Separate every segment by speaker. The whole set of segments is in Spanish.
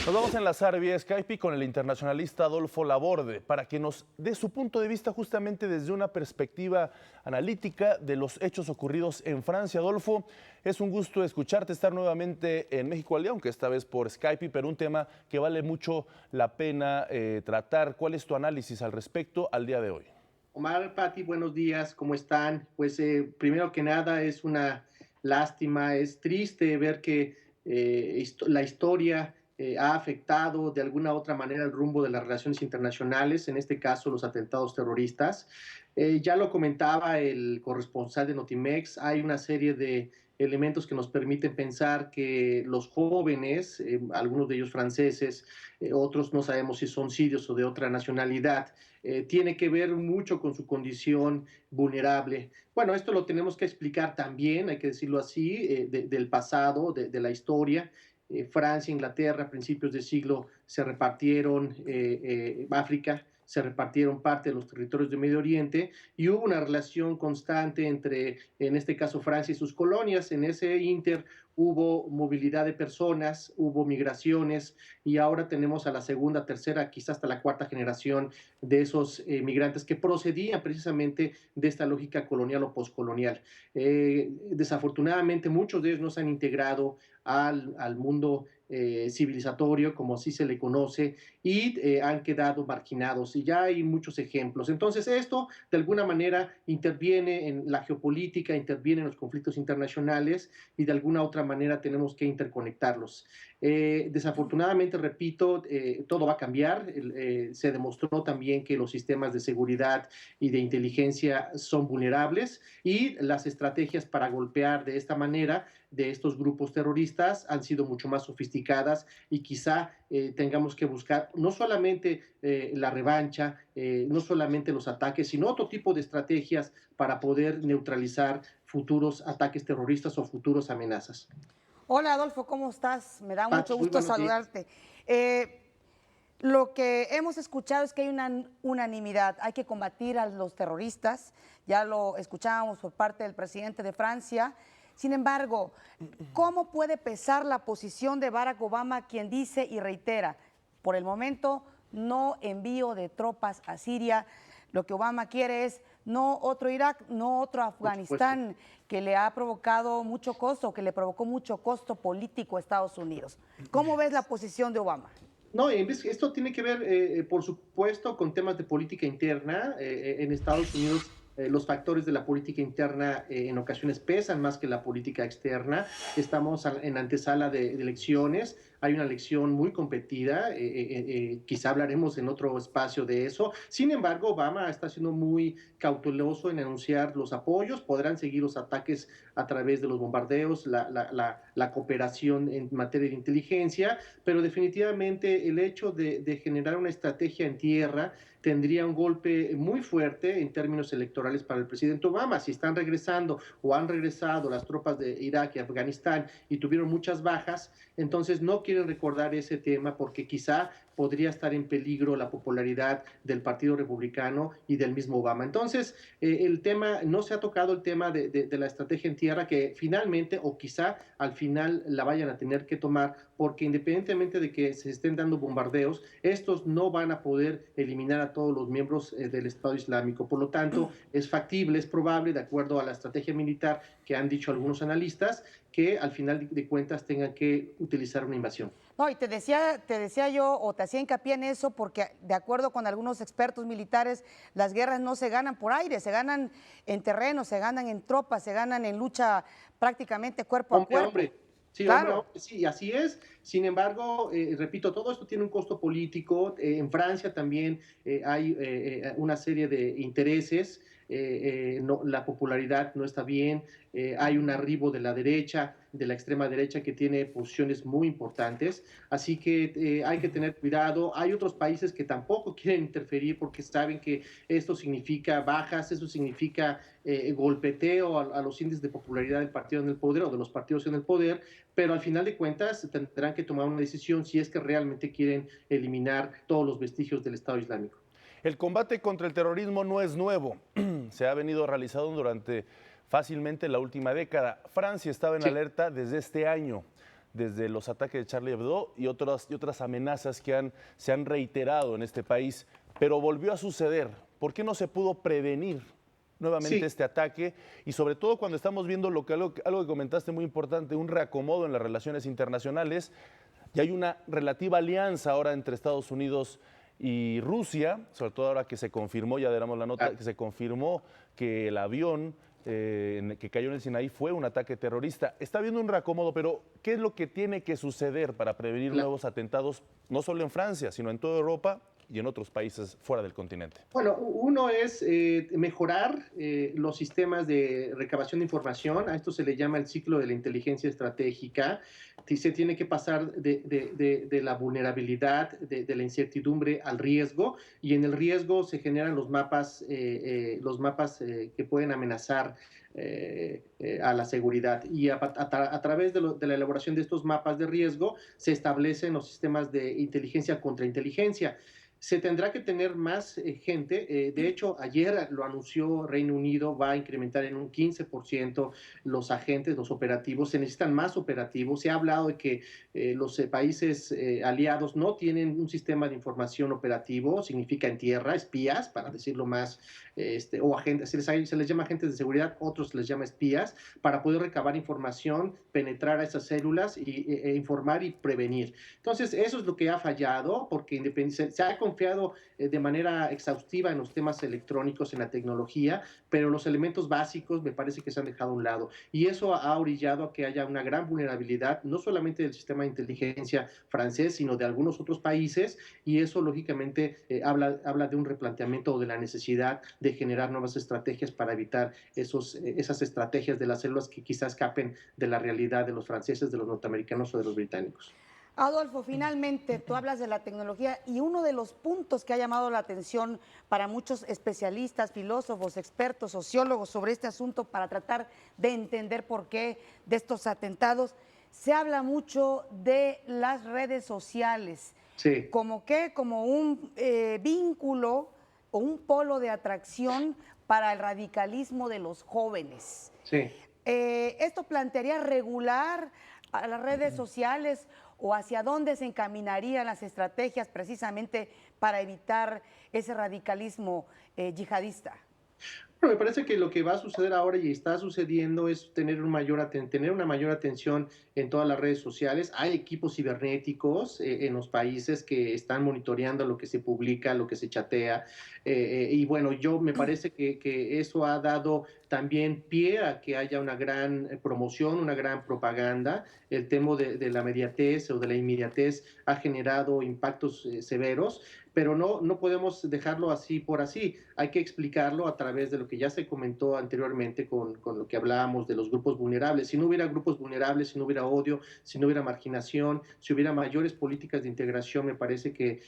Speaker 1: Nos vamos a enlazar vía Skype con el internacionalista Adolfo Laborde para que nos dé su punto de vista justamente desde una perspectiva analítica de los hechos ocurridos en Francia. Adolfo, es un gusto escucharte, estar nuevamente en México al día, aunque esta vez por Skype, pero un tema que vale mucho la pena tratar. ¿Cuál es tu análisis al respecto al día de hoy?
Speaker 2: Omar, Pati, buenos días, ¿cómo están? Pues primero que nada es una lástima, es triste ver que la historia ha afectado de alguna u otra manera el rumbo de las relaciones internacionales, en este caso los atentados terroristas. Ya lo comentaba el corresponsal de Notimex, hay una serie de elementos que nos permiten pensar que los jóvenes, algunos de ellos franceses, otros no sabemos si son sirios o de otra nacionalidad, tiene que ver mucho con su condición vulnerable. Bueno, esto lo tenemos que explicar también, hay que decirlo así, del pasado, de la historia. Francia, Inglaterra, a principios del siglo se repartieron África, se repartieron parte de los territorios de Medio Oriente y hubo una relación constante entre, en este caso, Francia y sus colonias. En ese inter hubo movilidad de personas, hubo migraciones y ahora tenemos a la segunda, tercera, quizás hasta la cuarta generación de esos migrantes que procedían precisamente de esta lógica colonial o postcolonial. Desafortunadamente muchos de ellos no se han integrado al mundo civilizatorio, como así se le conoce, y han quedado marginados. Y ya hay muchos ejemplos. Entonces, esto de alguna manera interviene en la geopolítica, interviene en los conflictos internacionales y de alguna otra manera tenemos que interconectarlos. Desafortunadamente, repito, todo va a cambiar. Se demostró también que los sistemas de seguridad y de inteligencia son vulnerables y las estrategias para golpear de esta manera de estos grupos terroristas han sido mucho más sofisticadas y quizá tengamos que buscar no solamente la revancha, no solamente los ataques, sino otro tipo de estrategias para poder neutralizar futuros ataques terroristas o futuras amenazas.
Speaker 3: Hola Adolfo, ¿cómo estás? Me da mucho
Speaker 2: Pati, muy
Speaker 3: gusto
Speaker 2: buenos días.
Speaker 3: saludarte. Lo que hemos escuchado es que hay una unanimidad, hay que combatir a los terroristas, ya lo escuchábamos por parte del presidente de Francia. Sin embargo, ¿cómo puede pesar la posición de Barack Obama, quien dice y reitera, por el momento no envío de tropas a Siria? Lo que Obama quiere es no otro Irak, no otro Afganistán, que le ha provocado mucho costo, que le provocó mucho costo político a Estados Unidos. ¿Cómo ves la posición de Obama?
Speaker 2: No, esto tiene que ver, por supuesto, con temas de política interna. En Estados Unidos, los factores de la política interna en ocasiones pesan más que la política externa. Estamos en antesala de elecciones. Hay una elección muy competida. Quizá hablaremos en otro espacio de eso. Sin embargo, Obama está siendo muy cauteloso en anunciar los apoyos. Podrán seguir los ataques a través de los bombardeos, la cooperación en materia de inteligencia, pero definitivamente el hecho de generar una estrategia en tierra tendría un golpe muy fuerte en términos electorales para el presidente Obama. Si están regresando o han regresado las tropas de Irak y Afganistán y tuvieron muchas bajas, entonces no quieren recordar ese tema porque quizá podría estar en peligro la popularidad del Partido Republicano y del mismo Obama. Entonces, el tema, no se ha tocado el tema de la estrategia en tierra que finalmente o quizá al final la vayan a tener que tomar porque independientemente de que se estén dando bombardeos, estos no van a poder eliminar a todos los miembros del Estado Islámico. Por lo tanto, es factible, es probable, de acuerdo a la estrategia militar que han dicho algunos analistas, que al final de cuentas tengan que utilizar una invasión.
Speaker 3: No, y te decía yo, o te hacía hincapié en eso, porque de acuerdo con algunos expertos militares, las guerras no se ganan por aire, se ganan en terreno, se ganan en tropas, se ganan en lucha prácticamente cuerpo a
Speaker 2: Hombre a
Speaker 3: cuerpo.
Speaker 2: hombre. Sí, hombre a
Speaker 3: Claro.
Speaker 2: hombre, sí, así es. Sin embargo, repito, todo esto tiene un costo político. En Francia también hay una serie de intereses. No, la popularidad no está bien. Hay un arribo de la derecha, de la extrema derecha, que tiene posiciones muy importantes. Así que hay que tener cuidado. Hay otros países que tampoco quieren interferir porque saben que esto significa bajas, eso significa golpeteo a los índices de popularidad del partido en el poder o de los partidos en el poder, pero al final de cuentas tendrán que tomar una decisión si es que realmente quieren eliminar todos los vestigios del Estado Islámico.
Speaker 1: El combate contra el terrorismo no es nuevo, se ha venido realizando durante fácilmente la última década. Francia estaba en
Speaker 2: Sí.
Speaker 1: alerta desde este año desde los ataques de Charlie Hebdo y otras amenazas que se han reiterado en este país. Pero volvió a suceder. ¿Por qué no se pudo prevenir nuevamente este ataque? Y sobre todo cuando estamos viendo algo que comentaste muy importante, un reacomodo en las relaciones internacionales. Y hay una relativa alianza ahora entre Estados Unidos y Rusia, sobre todo ahora que se confirmó, ya damos la nota, que se confirmó que el avión que cayó en el Sinaí fue un ataque terrorista. Está habiendo un reacomodo, pero ¿qué es lo que tiene que suceder para prevenir nuevos atentados, no solo en Francia, sino en toda Europa y en otros países fuera del continente?
Speaker 2: Bueno, uno es mejorar los sistemas de recabación de información. A esto se le llama el ciclo de la inteligencia estratégica. Se tiene que pasar de la vulnerabilidad, de la incertidumbre al riesgo, y en el riesgo se generan los mapas que pueden amenazar a la seguridad. Y a través de la elaboración de estos mapas de riesgo se establecen los sistemas de inteligencia contra inteligencia. Se tendrá que tener más gente. De hecho, ayer lo anunció Reino Unido, va a incrementar en un 15% los agentes, los operativos. Se necesitan más operativos. Se ha hablado de que los países aliados no tienen un sistema de información operativo, significa en tierra, espías, para decirlo más, o agentes, se les llama agentes de seguridad, otros se les llama espías, para poder recabar información, penetrar a esas células e informar y prevenir. Entonces, eso es lo que ha fallado, porque se ha confiado de manera exhaustiva en los temas electrónicos, en la tecnología, pero los elementos básicos me parece que se han dejado a un lado. Y eso ha orillado a que haya una gran vulnerabilidad, no solamente del sistema de inteligencia francés, sino de algunos otros países, y eso lógicamente habla de un replanteamiento o de la necesidad de generar nuevas estrategias para evitar esas estrategias de las células que quizás escapen de la realidad de los franceses, de los norteamericanos o de los británicos.
Speaker 3: Adolfo, finalmente tú hablas de la tecnología y uno de los puntos que ha llamado la atención para muchos especialistas, filósofos, expertos, sociólogos sobre este asunto para tratar de entender por qué de estos atentados, se habla mucho de las redes sociales.
Speaker 2: Sí.
Speaker 3: Como un vínculo o un polo de atracción para el radicalismo de los jóvenes.
Speaker 2: Sí.
Speaker 3: ¿Esto plantearía regular a las redes sociales o hacia dónde se encaminarían las estrategias precisamente para evitar ese radicalismo yihadista?
Speaker 2: Bueno, me parece que lo que va a suceder ahora y está sucediendo es tener una mayor atención en todas las redes sociales. Hay equipos cibernéticos en los países que están monitoreando lo que se publica, lo que se chatea. Y bueno, me parece que eso ha dado también pie a que haya una gran promoción, una gran propaganda. El tema de la mediatez o de la inmediatez ha generado impactos severos, pero no podemos dejarlo así por así. Hay que explicarlo a través de lo que ya se comentó anteriormente con lo que hablábamos de los grupos vulnerables. Si no hubiera grupos vulnerables, si no hubiera odio, si no hubiera marginación, si hubiera mayores políticas de integración, me parece que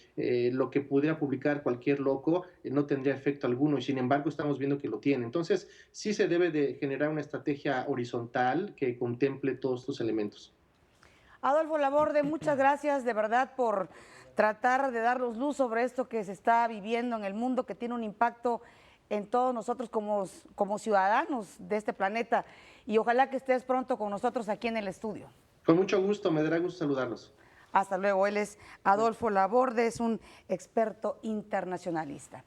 Speaker 2: lo que pudiera publicar cualquier loco no tendría efecto alguno, y sin embargo estamos viendo que lo tiene. Entonces, sí se debe de generar una estrategia horizontal que contemple todos estos elementos.
Speaker 3: Adolfo Laborde, muchas gracias de verdad por tratar de darnos luz sobre esto que se está viviendo en el mundo, que tiene un impacto en todos nosotros como ciudadanos de este planeta. Y ojalá que estés pronto con nosotros aquí en el estudio.
Speaker 2: Con mucho gusto, me dará gusto saludarlos.
Speaker 3: Hasta luego. Él es Adolfo Laborde, es un experto internacionalista.